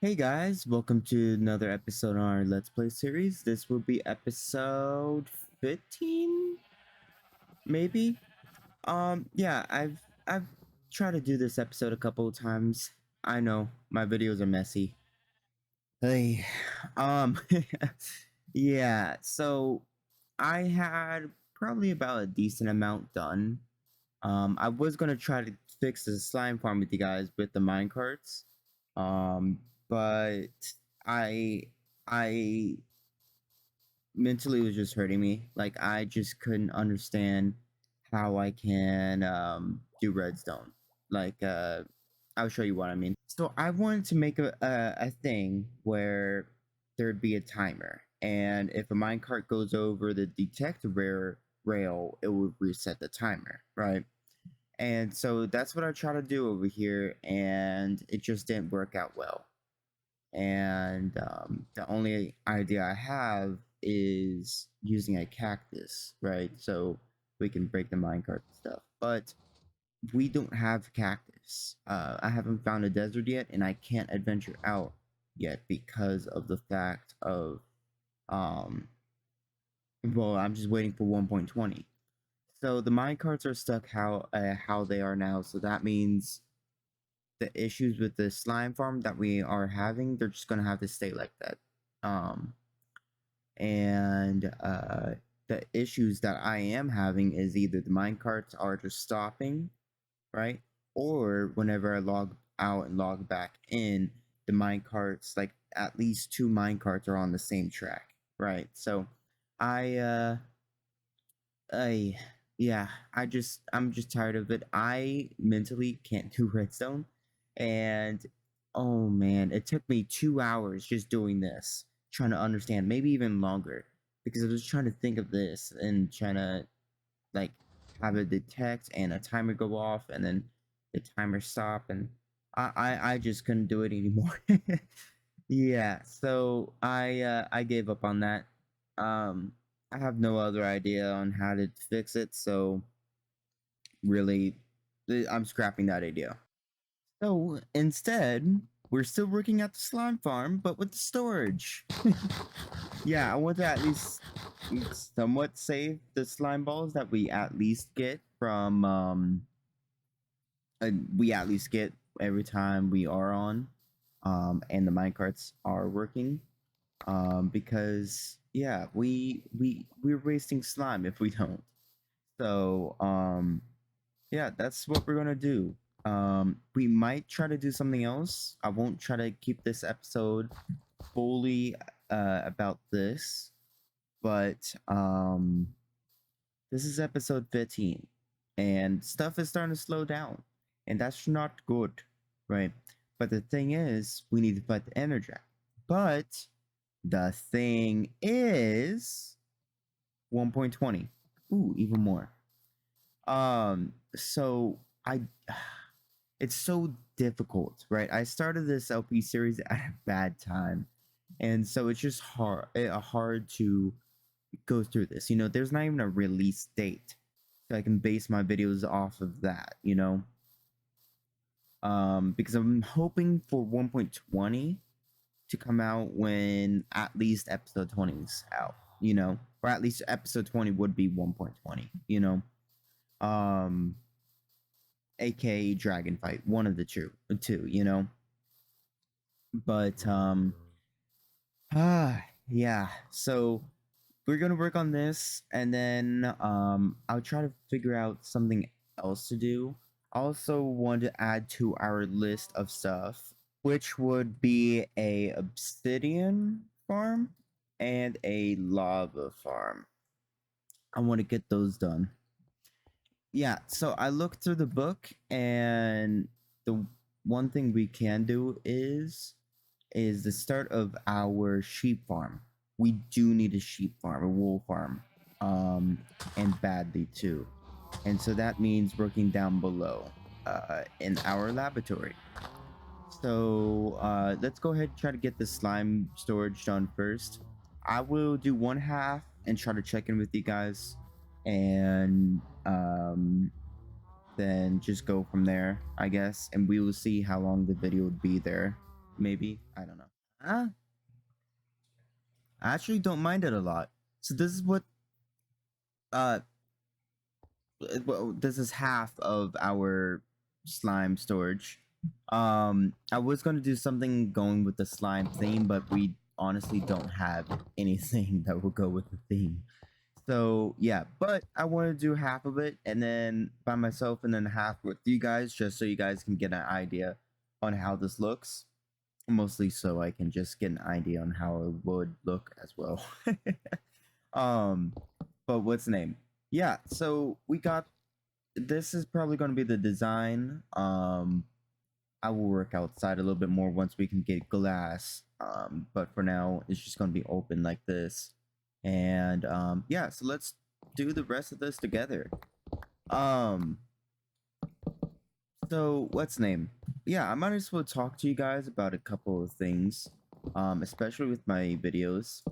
Hey guys, welcome to another episode on our Let's Play series. This will be episode 15, maybe. Yeah, I've tried to do this episode a couple of times. I know my videos are messy. Hey, um, yeah. So I had probably about a decent amount done. I was gonna try to fix the slime farm with you guys with the minecarts. But I I mentally it was just hurting me. Like I just couldn't understand how I can do redstone. Like I'll show you what I mean. So I wanted to make a thing where there'd be a timer, and if a minecart goes over the detect rail, it would reset the timer, right? And so that's what I try to do over here, and it just didn't work out well. And the only idea I have is using a cactus, right? So we can break the minecart and stuff. But we don't have cactus. I haven't found a desert yet, and I can't adventure out yet because of the fact of um. Well, I'm just waiting for 1.20. So the minecarts are stuck how they are now. So that means the issues with the slime farm that we are having, they're just gonna have to stay like that. Um, and the issues that I am having is either the minecarts are just stopping, right? Or whenever I log out and log back in, the minecarts, like at least two minecarts are on the same track, right? So I I yeah, I'm just tired of it. I mentally can't do redstone, and oh man, it took me 2 hours just doing this, trying to understand, maybe even longer, because I was trying to think of this and trying to like have it detect and a timer go off and then the timer stop, and I just couldn't do it anymore. Yeah, so I gave up on that. Um, I have no other idea on how to fix it, so really, I'm scrapping that idea. So instead, we're still working at the slime farm, but with the storage. Yeah, I want to at least somewhat save the slime balls that we at least get from we at least get every time we are on, and the minecarts are working. Because yeah, we're wasting slime if we don't. So yeah, that's what we're gonna do. We might try to do something else. I won't try to keep this episode fully about this, but this is episode 15, and stuff is starting to slow down, and that's not good, right? But the thing is, we need to fight the energy. But the thing is 1.20. Ooh, even more. So I it's so difficult, right? I started this LP series at a bad time. And so it's just hard to go through this. You know, there's not even a release date. So I can base my videos off of that, you know? Because I'm hoping for 1.20 to come out when at least episode 20 is out, you know, or at least episode 20 would be 1.20, you know, um, aka Dragon Fight, one of the two, you know, but yeah, so we're gonna work on this, and then I'll try to figure out something else to do. I also want to add to our list of stuff, which would be a obsidian farm and a lava farm. I want to get those done. Yeah, so I looked through the book, and the one thing we can do is the start of our sheep farm. We do need a sheep farm, a wool farm, and badly too. And so that means working down below in our laboratory. So let's go ahead and try to get the slime storage done first. I will do one half and try to check in with you guys, and then just go from there, I guess. And we will see how long the video would be there. maybe. I don't know. I actually don't mind it a lot. So this is what uh well, this is half of our slime storage. I was gonna do something going with the slime theme, but we honestly don't have anything that will go with the theme. So yeah, but I want to do half of it and then by myself and then half with you guys, just so you guys can get an idea on how this looks. Mostly so I can just get an idea on how it would look as well. um, but what's the name? Yeah, so we got this is probably going to be the design. I will work outside a little bit more once we can get glass. But for now, it's just going to be open like this. And yeah, so let's do the rest of this together. Um, so what's name? Yeah, I might as well talk to you guys about a couple of things, especially with my videos.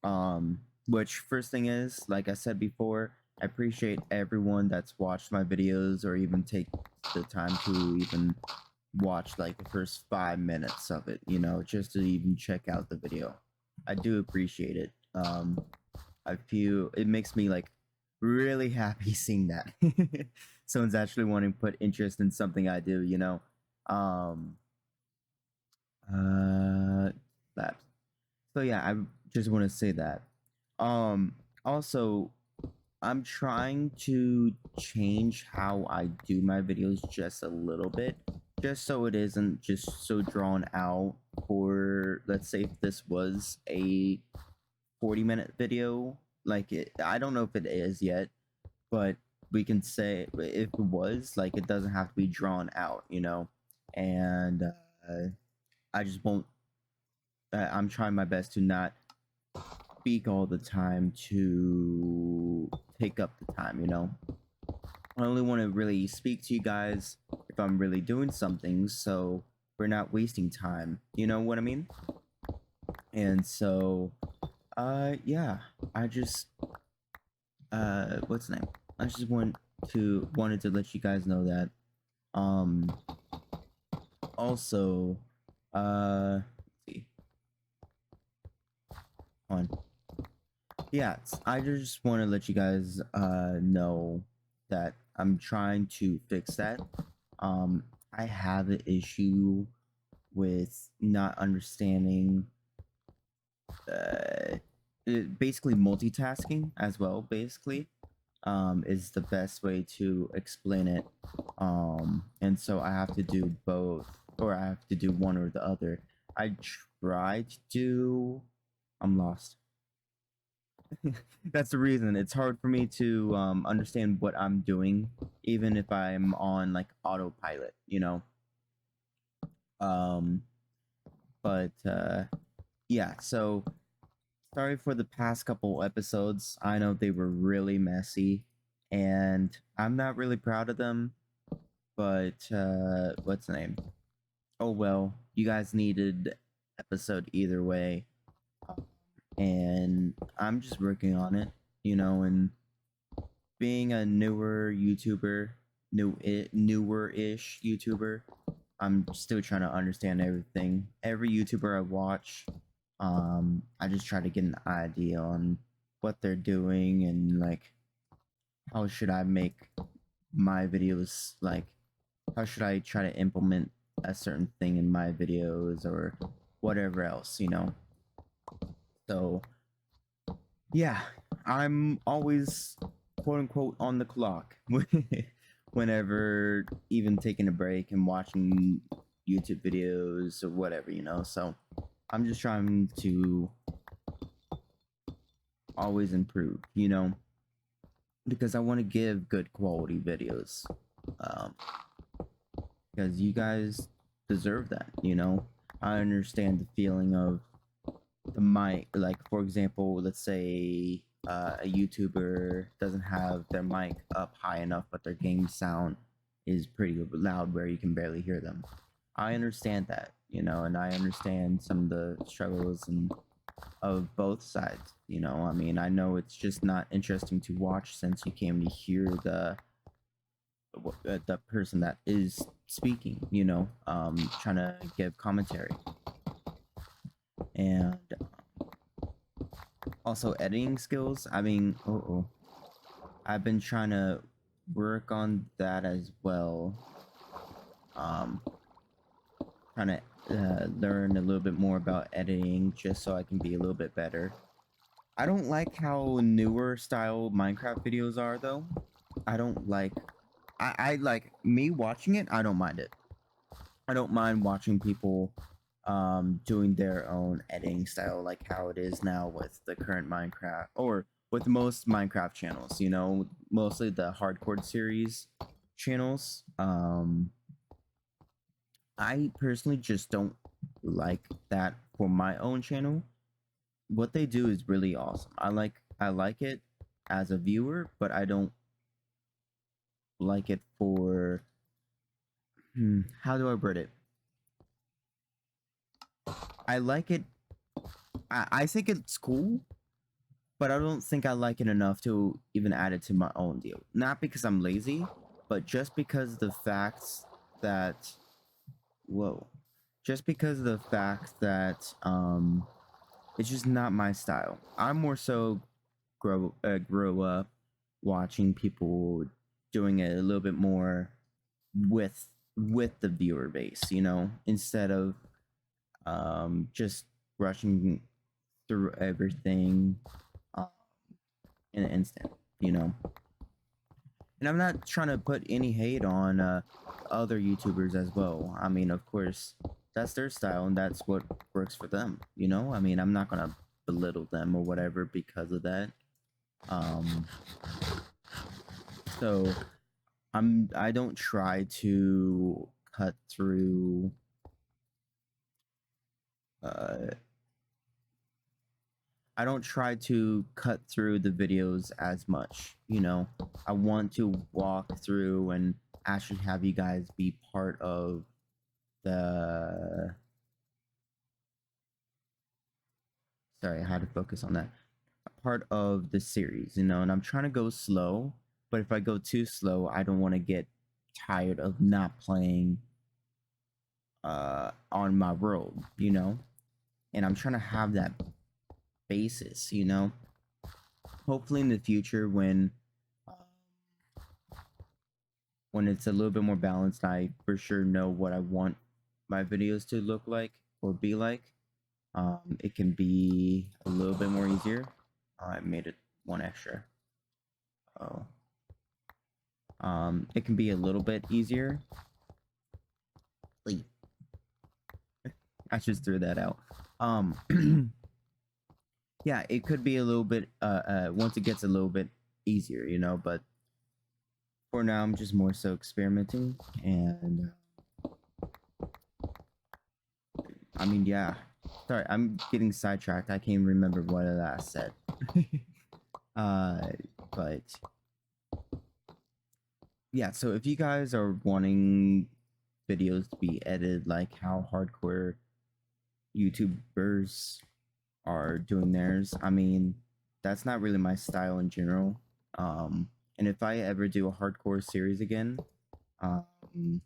Um, which first thing is, like I said before, I appreciate everyone that's watched my videos or even take the time to even watch like the first 5 minutes of it, you know, just to even check out the video. I do appreciate it. I feel it makes me like really happy seeing that someone's actually wanting to put interest in something I do, you know. Um, uh, that. So yeah, I just want to say that. Um, Also, I'm trying to change how I do my videos just a little bit, just so it isn't just so drawn out. For let's say if this was a 40-minute video, like I don't know if it is yet, but we can say if it was, like it doesn't have to be drawn out, you know. And I just won't. I'm trying my best to not speak all the time to take up the time, you know. I only want to really speak to you guys if I'm really doing something, so we're not wasting time. You know what I mean? And so, yeah, I just, what's the name? I just wanted to let you guys know that. Um, Also, let's see, on. Yeah, I just want to let you guys know that I'm trying to fix that. Um, I have an issue with not understanding uh, basically multitasking as well. Basically, is the best way to explain it. And so I have to do both, or I have to do one or the other. I try to do. I'm lost. That's the reason it's hard for me to understand what I'm doing, even if I'm on like autopilot, you know. Um, but Yeah, so sorry for the past couple episodes. I know they were really messy, and I'm not really proud of them. But what's the name? Oh well, you guys needed episode either way, and I'm just working on it, you know, and being a newer YouTuber, newer-ish YouTuber, I'm still trying to understand everything. Every YouTuber I watch, I just try to get an idea on what they're doing and like how should I make my videos like how should I try to implement a certain thing in my videos or whatever else, you know. So yeah, I'm always quote unquote on the clock whenever even taking a break and watching YouTube videos or whatever, you know. So I'm just trying to always improve, you know, because I want to give good quality videos. Um, because you guys deserve that, you know. I understand the feeling of the mic, like for example, let's say a YouTuber doesn't have their mic up high enough, but their game sound is pretty loud where you can barely hear them. I understand that, you know, and I understand some of the struggles and of both sides. You know, I mean, I know it's just not interesting to watch since you can't really hear the person that is speaking. You know, trying to give commentary. and also editing skills. I mean, I've been trying to work on that as well. Trying to learn a little bit more about editing just so I can be a little bit better. I don't like how newer style Minecraft videos are though. I don't like I like me watching it, I don't mind it. I don't mind watching people doing their own editing style like how it is now with the current Minecraft or with most Minecraft channels, you know, mostly the hardcore series channels. I personally just don't like that for my own channel. What they do is really awesome. I like it as a viewer, but I don't like it for how do I word it? I like it. I think it's cool, but I don't think I like it enough to even add it to my own deal. Not because I'm lazy, but just because the facts that whoa, just because of the fact that it's just not my style. I'm more so grow up watching people doing it a little bit more with the viewer base, you know, instead of just rushing through everything um, in an instant, you know. And I'm not trying to put any hate on other YouTubers as well. I mean, of course, that's their style and that's what works for them, you know. I mean, I'm not gonna belittle them or whatever because of that. Um, so I don't try to cut through uh I don't try to cut through the videos as much, you know. I want to walk through and actually have you guys be part of the sorry, I had to focus on that. Part of the series, you know, and I'm trying to go slow, but if I go too slow, I don't want to get tired of not playing on my world, you know? And I'm trying to have that basis, you know. Hopefully in the future when it's a little bit more balanced, I for sure know what I want my videos to look like or be like. It can be a little bit more easier. I made it one extra. Oh. It can be a little bit easier. I just threw that out. Yeah, it could be a little bit once it gets a little bit easier, you know, but for now I'm just more so experimenting and I mean, yeah. Sorry, I'm getting sidetracked. I can't remember what I last said. But yeah, so if you guys are wanting videos to be edited like how hardcore YouTubers are doing theirs, I mean, that's not really my style in general. And if I ever do a hardcore series again, um,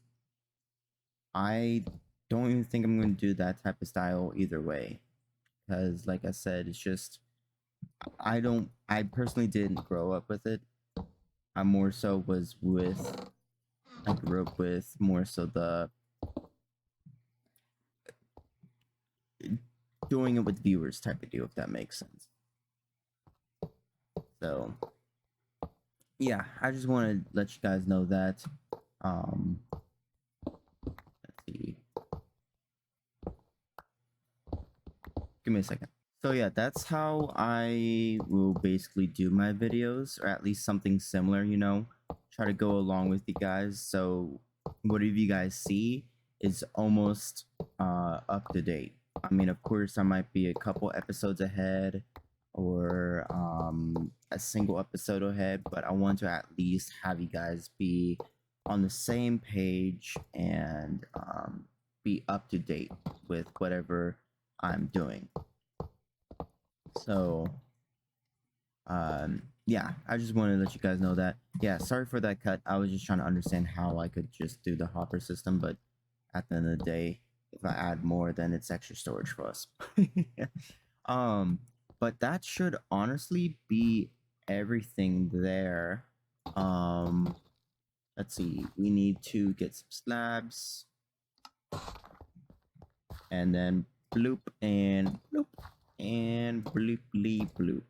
I don't even think I'm going to do that type of style either way. Because, like I said, it's just, I personally didn't grow up with it. I more so was with, I grew up with more so the doing it with viewers type of deal, if that makes sense. So, yeah, I just want to let you guys know that. Let's see. Give me a second. So yeah, that's how I will basically do my videos, or at least something similar, you know. Try to go along with you guys. So whatever you guys see is almost up to date. I mean, of course, I might be a couple episodes ahead or a single episode ahead, but I want to at least have you guys be on the same page and be up to date with whatever I'm doing. So, yeah, I just wanted to let you guys know that. Yeah, sorry for that cut. I was just trying to understand how I could just do the hopper system, but at the end of the day, If I add more, then it's extra storage for us. But that should honestly be everything there. Let's see. We need to get some slabs, and then bloop and bloop and bloop bleep bloop.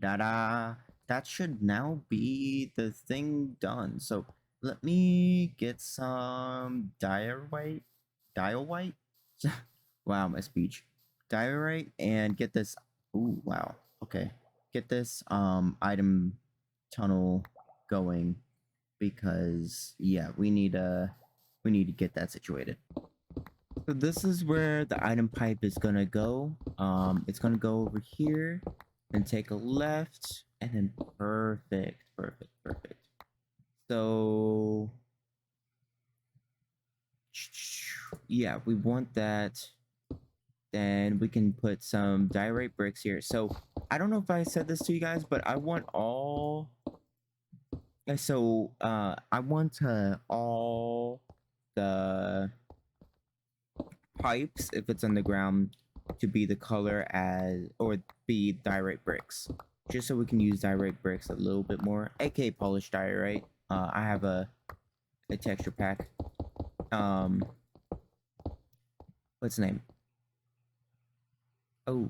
Da-da. That should now be the thing done. So let me get some diorite. Diorite? Wow, my speech. Diorite and get this. Ooh, wow. Okay. Get this item tunnel going because yeah, we need to get that situated. So this is where the item pipe is gonna go. It's gonna go over here and take a left, and then perfect, perfect, perfect. So yeah, we want that. Then we can put some diorite bricks here. So I don't know if I said this to you guys, but I want all. I want all the pipes, if it's underground, to be the color as, or be diorite bricks, just so we can use diorite bricks a little bit more, aka polished diorite. I have a texture pack. What's the name? Oh,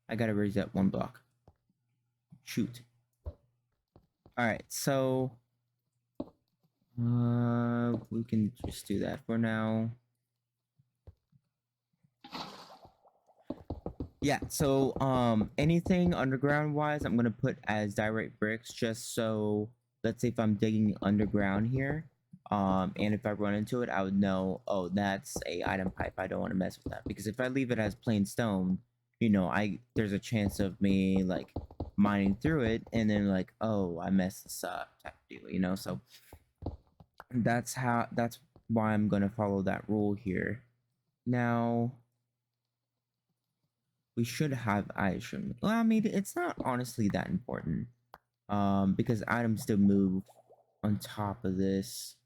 I gotta raise that one block. Shoot. All right, so we can just do that for now. Yeah, so anything underground wise, I'm gonna put as diorite bricks, just so let's say if I'm digging underground here, and if I run into it, I would know, oh, that's a item pipe. I don't want to mess with that, because if I leave it as plain stone, you know, there's a chance of me like mining through it and then like, oh, I messed this up type of deal, you know. So that's why I'm gonna follow that rule here. Now we should have item. Well, I mean, it's not honestly that important. Because items still move on top of this.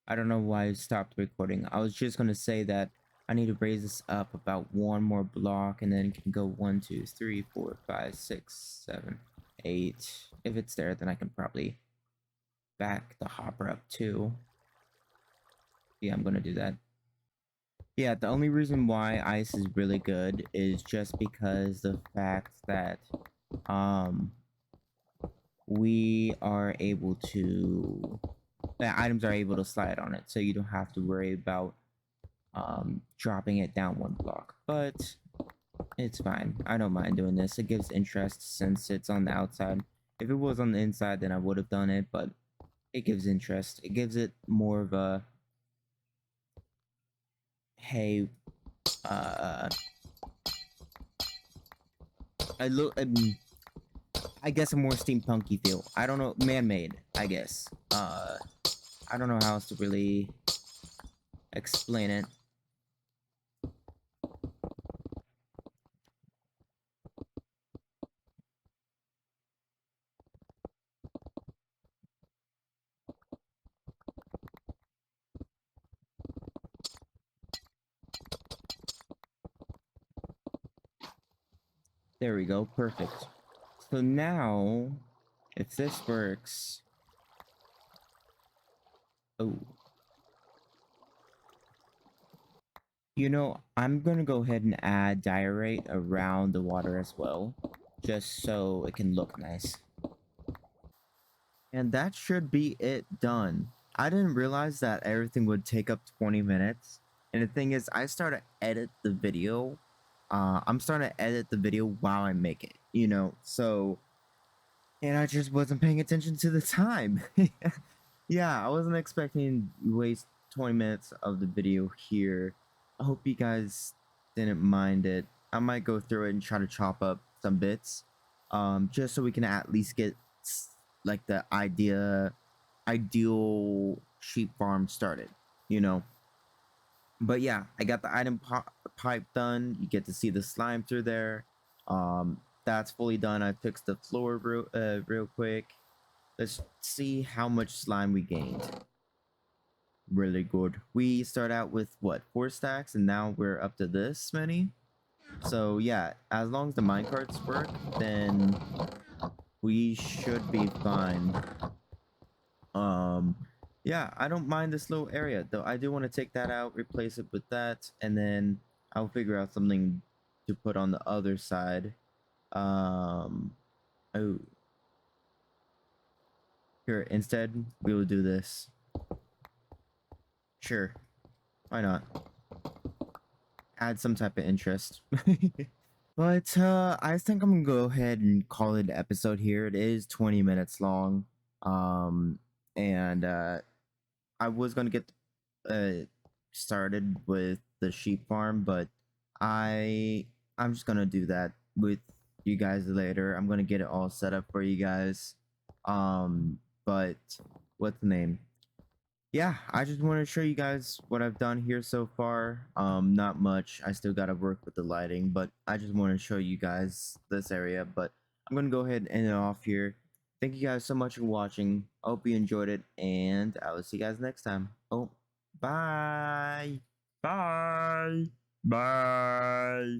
I don't know why I stopped recording. I was just gonna say that I need to raise this up about one more block, and then it can go 1, 2, 3, 4, 5, 6, 7, 8. If it's there, then I can probably back the hopper up too. Yeah, I'm gonna do that. Yeah, the only reason why ice is really good is just because the fact that we are able to, the items are able to slide on it, so you don't have to worry about dropping it down one block. But it's fine. I don't mind doing this. It gives interest since it's on the outside. If it was on the inside, then I would have done it, but it gives interest. It gives it more of a, hey, uh, I guess a more steampunky feel. I don't know, man-made, I guess. I don't know how else to really explain it. There we go, perfect. So now, if this works, oh, you know, I'm gonna go ahead and add diorite around the water as well, just so it can look nice. And that should be it done. I didn't realize that everything would take up 20 minutes. And the thing is, I start to edit the video. I'm starting to edit the video while I make it, you know, so, and I just wasn't paying attention to the time. Yeah, I wasn't expecting to waste 20 minutes of the video here. I hope you guys didn't mind it. I might go through it and try to chop up some bits, just so we can at least get like the ideal sheep farm started, you know. But yeah, I got the pipe done. You get to see the slime through there. That's fully done. I fixed the floor real quick. Let's see how much slime we gained. Really good. We start out with what, 4 stacks, and now we're up to this many. So yeah, as long as the minecarts work, then we should be fine. Um, yeah, I don't mind this little area though. I do want to take that out, replace it with that, and then I'll figure out something to put on the other side. Oh, here, instead we will do this. Sure, why not? Add some type of interest. But I think I'm gonna go ahead and call it an episode here. It is 20 minutes long. Um, and I was gonna get uh started with the sheep farm, but I I'm just gonna do that with you guys later. I'm gonna get it all set up for you guys. But what's the name? Yeah, I just want to show you guys what I've done here so far. Not much. I still gotta work with the lighting, but I just want to show you guys this area. But I'm gonna go ahead and end it off here. Thank you guys so much for watching. I hope you enjoyed it, and I will see you guys next time. Oh, bye. Bye. Bye.